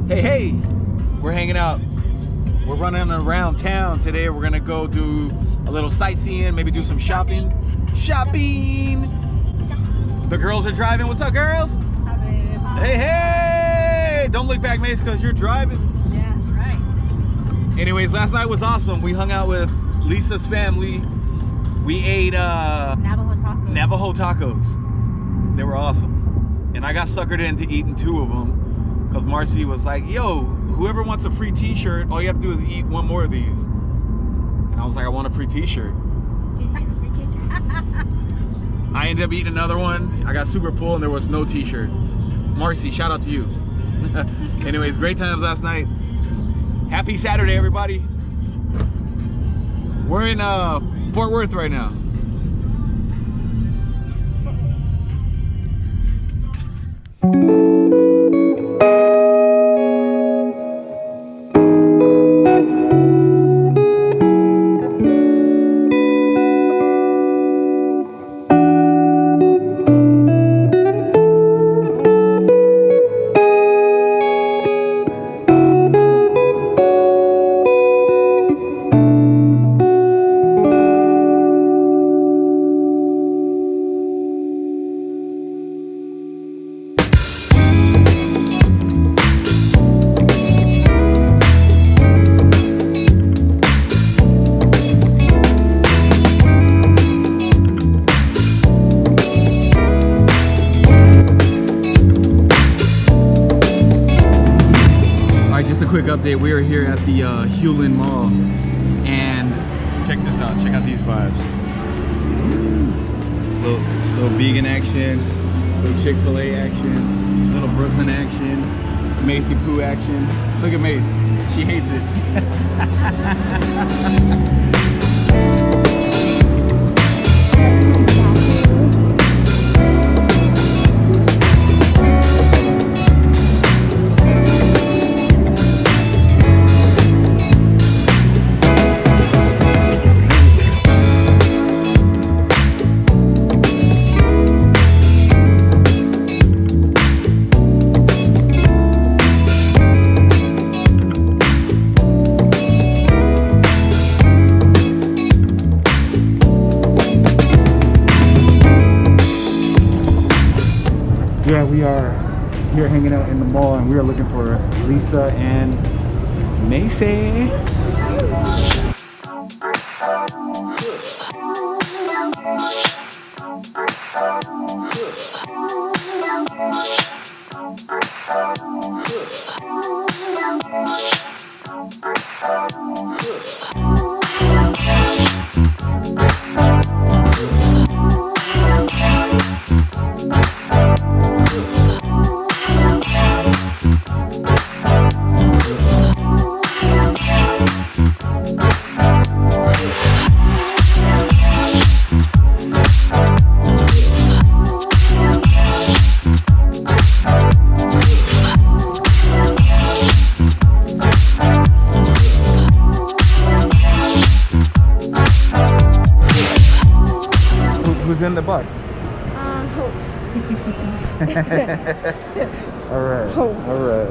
Hey, we're hanging out. We're running around town today. We're gonna go do a little sightseeing, maybe do some shopping. The girls are driving. What's up, girls? Hey! Don't look back, Mace, because you're driving. Yeah, right. Anyways, last night was awesome. We hung out with Lisa's family. We ate Navajo tacos. They were awesome. And I got suckered into eating 2 of them because Marcy was like, yo, whoever wants a free t-shirt, all you have to do is eat 1 more of these. And I was like, I want a free t-shirt. I ended up eating another one. I got super full and there was no t-shirt. Marcy, shout out to you. Anyways, great times last night. Happy Saturday, everybody. We're in Fort Worth right now. Quick update, we are here at the Hulen Mall and check this out, check out these vibes. Little vegan action, little Chick-fil-A action, little Brooklyn action, Macy Poo action. Look at Mace, she hates it. Yeah, we are here hanging out in the mall and we are looking for Lisa and Macy. Who's in the box? Hope. All right. Hope. All right.